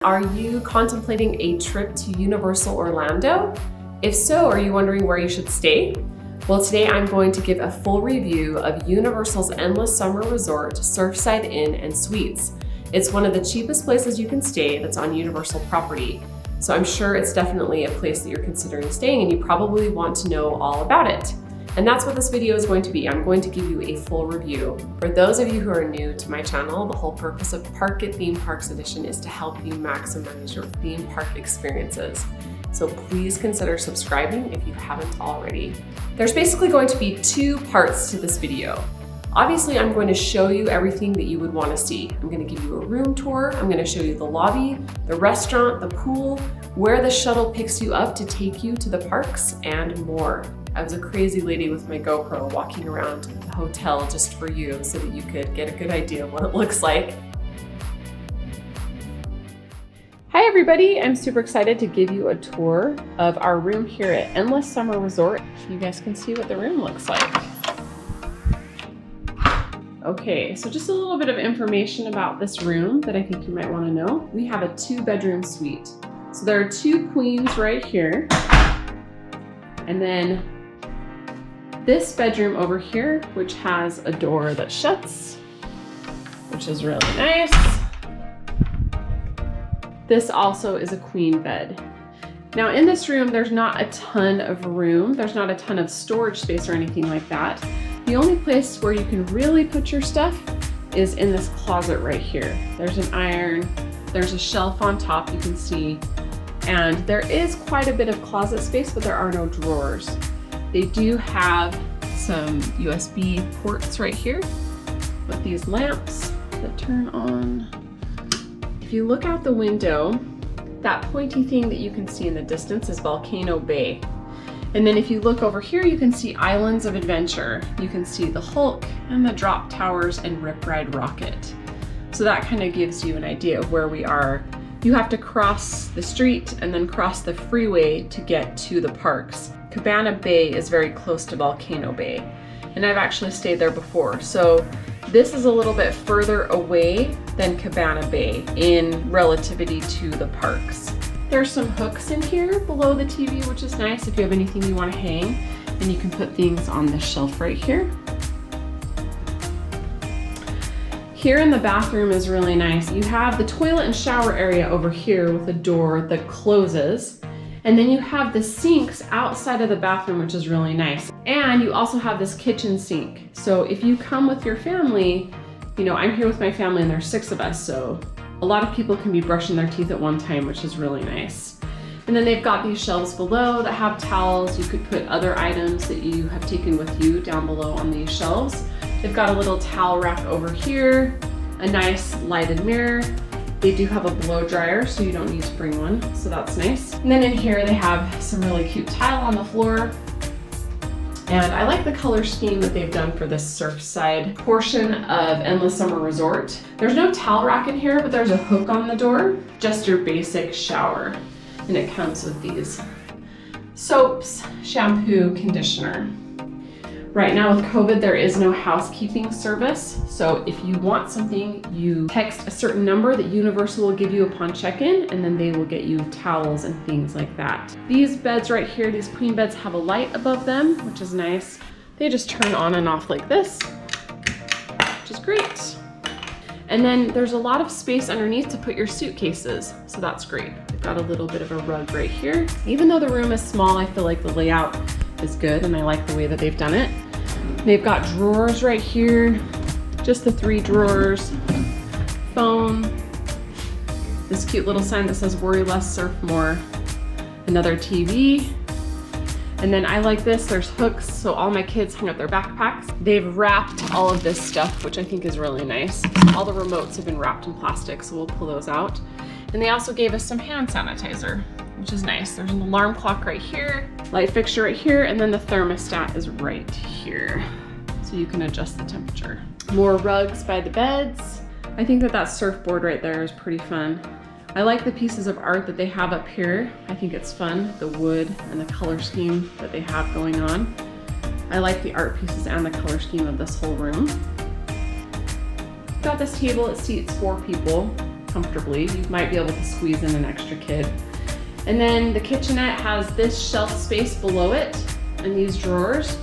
Are you contemplating a trip to Universal Orlando? If so, are you wondering where you should stay? Well, today I'm going to give a full review of Universal's Endless Summer Resort, Surfside Inn and Suites. It's one of the cheapest places you can stay that's on Universal property. So I'm sure it's definitely a place that you're considering staying and you probably want to know all about it. And that's what this video is going to be. I'm going to give you a full review. For those of you who are new to my channel, the whole purpose of Park at Theme Parks Edition is to help you maximize your theme park experiences. So please consider subscribing if you haven't already. There's basically going to be two parts to this video. Obviously, I'm going to show you everything that you would want to see. I'm going to give you a room tour. I'm going to show you the lobby, the restaurant, the pool, where the shuttle picks you up to take you to the parks, and more. I was a crazy lady with my GoPro walking around the hotel just for you so that you could get a good idea of what it looks like. Hi everybody, I'm super excited to give you a tour of our room here at Endless Summer Resort. You guys can see what the room looks like. Okay, so just a little bit of information about this room that I think you might want to know. We have a 2-bedroom suite. So there are 2 queens right here. And then this bedroom over here, which has a door that shuts, which is really nice. This also is a queen bed. Now in this room, there's not a ton of room. There's not a ton of storage space or anything like that. The only place where you can really put your stuff is in this closet right here. There's an iron, there's a shelf on top you can see, and there is quite a bit of closet space, but there are no drawers. They do have some USB ports right here with these lamps that turn on. If you look out the window, that pointy thing that you can see in the distance is Volcano Bay. And then if you look over here, you can see Islands of Adventure. You can see the Hulk and the Drop Towers and Rip Ride Rocket. So that kind of gives you an idea of where we are. You have to cross the street and then cross the freeway to get to the parks. Cabana Bay is very close to Volcano Bay, and I've actually stayed there before. So this is a little bit further away than Cabana Bay in relativity to the parks. There's some hooks in here below the TV, which is nice if you have anything you want to hang, and you can put things on this shelf right here. Here in the bathroom is really nice. You have the toilet and shower area over here with a door that closes. And then you have the sinks outside of the bathroom, which is really nice. And you also have this kitchen sink. So if you come with your family, you know, I'm here with my family and there's 6 of us, so a lot of people can be brushing their teeth at one time, which is really nice. And then they've got these shelves below that have towels. You could put other items that you have taken with you down below on these shelves. They've got a little towel rack over here, a nice lighted mirror. They do have a blow dryer, so you don't need to bring one, so that's nice. And then in here they have some really cute tile on the floor. And I like the color scheme that they've done for this Surfside portion of Endless Summer Resort. There's no towel rack in here, but there's a hook on the door, just your basic shower. And it comes with these soaps, shampoo, conditioner. Right now with COVID, there is no housekeeping service. So if you want something, you text a certain number that Universal will give you upon check-in, and then they will get you towels and things like that. These beds right here, these queen beds, have a light above them, which is nice. They just turn on and off like this, which is great. And then there's a lot of space underneath to put your suitcases, so that's great. They've got a little bit of a rug right here. Even though the room is small, I feel like the layout is good and I like the way that they've done it. They've got drawers right here, just the 3 drawers, phone, this cute little sign that says worry less, surf more, another TV. And then I like this, there's hooks, so all my kids hung up their backpacks. They've wrapped all of this stuff, which I think is really nice. All the remotes have been wrapped in plastic, so we'll pull those out. And they also gave us some hand sanitizer, which is nice. There's an alarm clock right here, light fixture right here, and then the thermostat is right here. So you can adjust the temperature. More rugs by the beds. I think that surfboard right there is pretty fun. I like the pieces of art that they have up here. I think it's fun, the wood and the color scheme that they have going on. I like the art pieces and the color scheme of this whole room. Got this table, it seats 4 people. comfortably. You might be able to squeeze in an extra kid. And then the kitchenette has this shelf space below it and these drawers,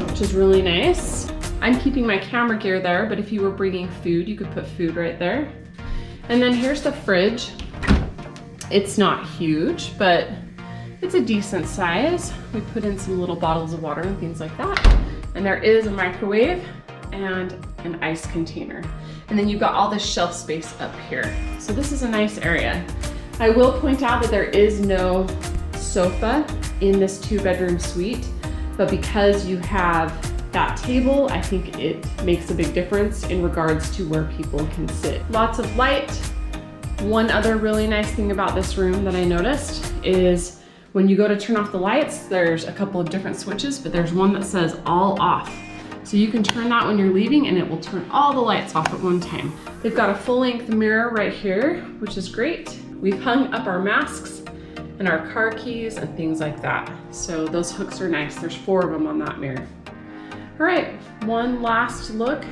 which is really nice. I'm keeping my camera gear there, but if you were bringing food, you could put food right there. And then here's the fridge. It's not huge, but it's a decent size. We put in some little bottles of water and things like that. And there is a microwave and an ice container. And then you've got all this shelf space up here. So this is a nice area. I will point out that there is no sofa in this 2-bedroom suite, but because you have that table, I think it makes a big difference in regards to where people can sit. Lots of light. One other really nice thing about this room that I noticed is when you go to turn off the lights, there's a couple of different switches, but there's one that says all off. So you can turn that when you're leaving and it will turn all the lights off at one time. They've got a full-length mirror right here, which is great. We've hung up our masks and our car keys and things like that. So those hooks are nice. There's 4 of them on that mirror. All right, one last look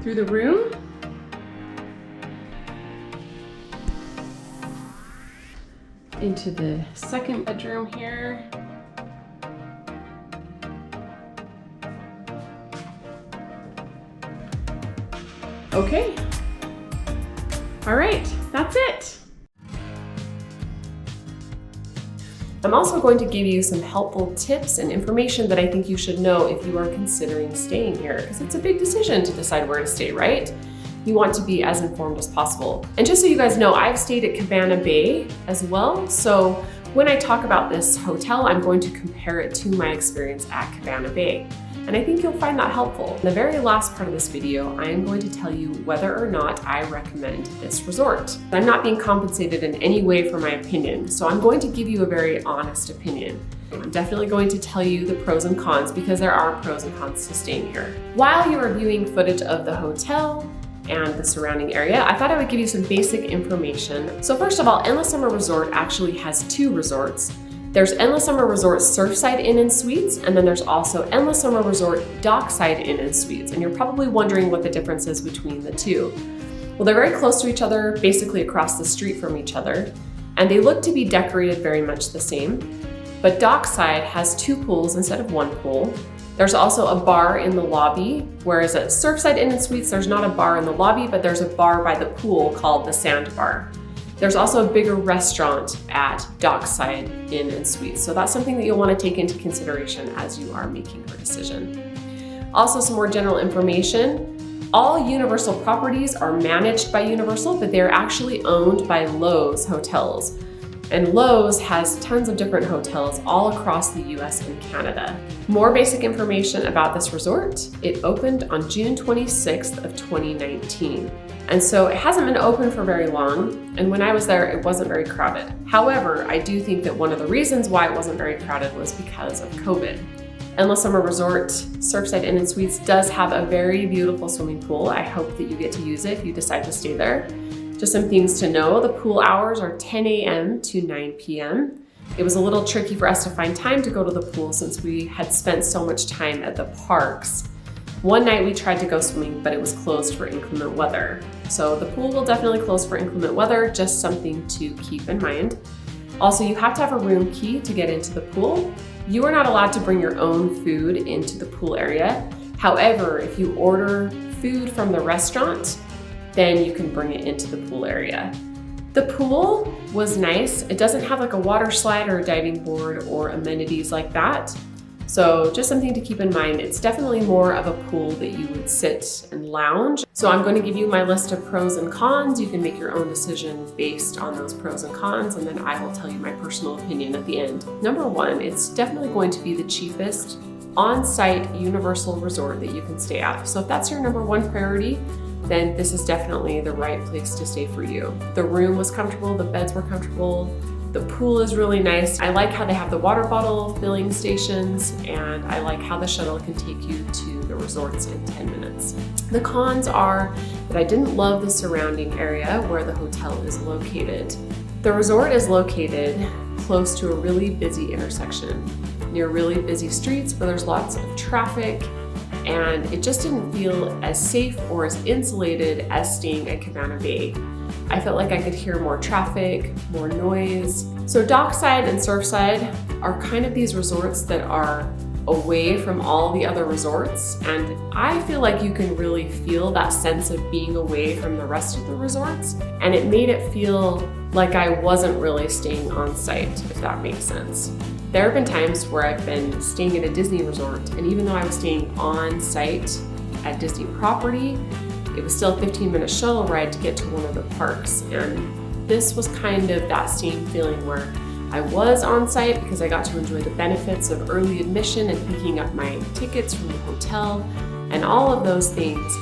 through the room. Into the 2nd bedroom here. Okay. All right, that's it. I'm also going to give you some helpful tips and information that I think you should know if you are considering staying here, because it's a big decision to decide where to stay, right? You want to be as informed as possible. And just so you guys know, I've stayed at Cabana Bay as well. So when I talk about this hotel, I'm going to compare it to my experience at Cabana Bay. And I think you'll find that helpful. In the very last part of this video, I am going to tell you whether or not I recommend this resort. I'm not being compensated in any way for my opinion, so I'm going to give you a very honest opinion. I'm definitely going to tell you the pros and cons because there are pros and cons to staying here. While you are viewing footage of the hotel and the surrounding area, I thought I would give you some basic information. So first of all, Endless Summer Resort actually has 2 resorts. There's Endless Summer Resort Surfside Inn and Suites, and then there's also Endless Summer Resort Dockside Inn and Suites. And you're probably wondering what the difference is between the 2. Well, they're very close to each other, basically across the street from each other, and they look to be decorated very much the same. But Dockside has 2 pools instead of 1 pool. There's also a bar in the lobby, whereas at Surfside Inn and Suites, there's not a bar in the lobby, but there's a bar by the pool called the Sand Bar. There's also a bigger restaurant at Dockside Inn and Suites. So that's something that you'll want to take into consideration as you are making your decision. Also, some more general information. All Universal properties are managed by Universal, but they're actually owned by Lowe's Hotels. And Lowe's has tons of different hotels all across the US and Canada. More basic information about this resort. It opened on June 26th of 2019. And so it hasn't been open for very long. And when I was there, it wasn't very crowded. However, I do think that one of the reasons why it wasn't very crowded was because of COVID. Endless Summer Resort Surfside Inn and Suites does have a very beautiful swimming pool. I hope that you get to use it if you decide to stay there. Just some things to know. The pool hours are 10 a.m. to 9 p.m. It was a little tricky for us to find time to go to the pool since we had spent so much time at the parks. One night we tried to go swimming, but it was closed for inclement weather. So the pool will definitely close for inclement weather, just something to keep in mind. Also, you have to have a room key to get into the pool. You are not allowed to bring your own food into the pool area. However, if you order food from the restaurant, then you can bring it into the pool area. The pool was nice. It doesn't have like a water slide or a diving board or amenities like that. So just something to keep in mind. It's definitely more of a pool that you would sit and lounge. So I'm going to give you my list of pros and cons. You can make your own decision based on those pros and cons, and then I will tell you my personal opinion at the end. Number 1, it's definitely going to be the cheapest on-site Universal resort that you can stay at. So if that's your number 1 priority, then this is definitely the right place to stay for you. The room was comfortable, the beds were comfortable, the pool is really nice. I like how they have the water bottle filling stations, and I like how the shuttle can take you to the resorts in 10 minutes. The cons are that I didn't love the surrounding area where the hotel is located. The resort is located close to a really busy intersection, near really busy streets where there's lots of traffic, and it just didn't feel as safe or as insulated as staying at Cabana Bay. I felt like I could hear more traffic, more noise. So Dockside and Surfside are kind of these resorts that are away from all the other resorts, and I feel like you can really feel that sense of being away from the rest of the resorts, and it made it feel like I wasn't really staying on site, if that makes sense. There have been times where I've been staying at a Disney resort, and even though I was staying on site at Disney property, it was still a 15-minute shuttle ride to get to one of the parks. And this was kind of that same feeling where I was on site because I got to enjoy the benefits of early admission and picking up my tickets from the hotel and all of those things.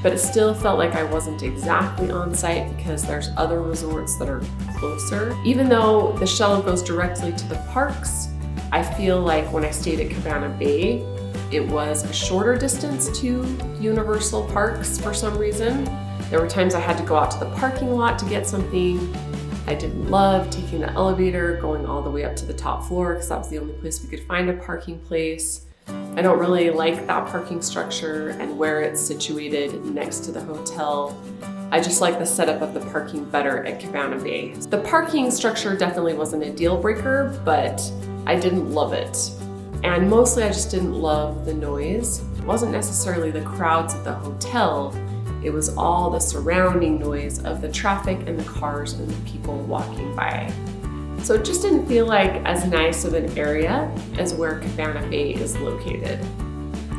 But it still felt like I wasn't exactly on site because there's other resorts that are closer. Even though the shuttle goes directly to the parks, I feel like when I stayed at Cabana Bay, it was a shorter distance to Universal Parks for some reason. There were times I had to go out to the parking lot to get something. I didn't love taking the elevator, going all the way up to the top floor because that was the only place we could find a parking place. I don't really like that parking structure and where it's situated next to the hotel. I just like the setup of the parking better at Cabana Bay. The parking structure definitely wasn't a deal breaker, but I didn't love it. And mostly I just didn't love the noise. It wasn't necessarily the crowds at the hotel, it was all the surrounding noise of the traffic and the cars and the people walking by. So it just didn't feel like as nice of an area as where Cabana Bay is located.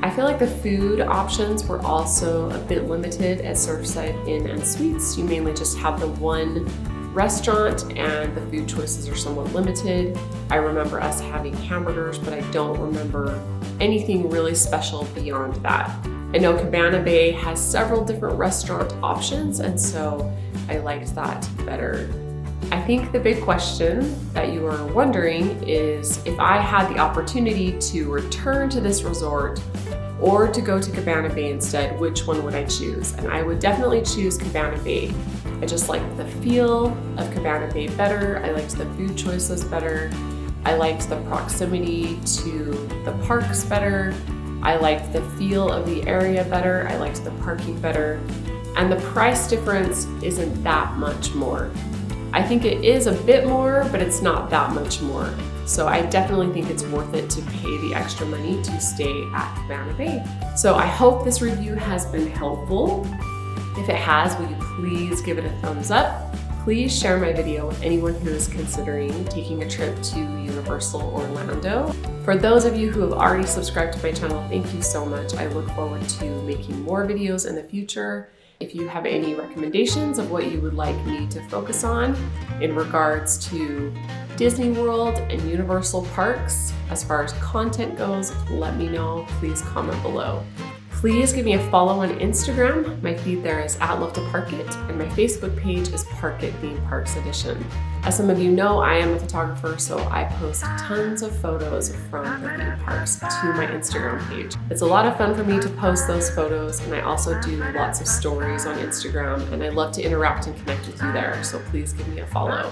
I feel like the food options were also a bit limited at Surfside Inn and Suites. You mainly just have the one restaurant and the food choices are somewhat limited. I remember us having hamburgers, but I don't remember anything really special beyond that. I know Cabana Bay has several different restaurant options, and so I liked that better. I think the big question that you are wondering is if I had the opportunity to return to this resort or to go to Cabana Bay instead, which one would I choose? And I would definitely choose Cabana Bay. I just liked the feel of Cabana Bay better. I liked the food choices better. I liked the proximity to the parks better. I liked the feel of the area better. I liked the parking better. And the price difference isn't that much more. I think it is a bit more, but it's not that much more. So I definitely think it's worth it to pay the extra money to stay at Cabana Bay. So I hope this review has been helpful. If it has, will you please give it a thumbs up? Please share my video with anyone who is considering taking a trip to Universal Orlando. For those of you who have already subscribed to my channel, thank you so much. I look forward to making more videos in the future. If you have any recommendations of what you would like me to focus on in regards to Disney World and Universal Parks, as far as content goes, let me know. Please comment below. Please give me a follow on Instagram. My feed there is @LoveToParkIt, and my Facebook page is Park It Theme Parks Edition. As some of you know, I am a photographer, so I post tons of photos from the theme parks to my Instagram page. It's a lot of fun for me to post those photos, and I also do lots of stories on Instagram, and I love to interact and connect with you there, so please give me a follow.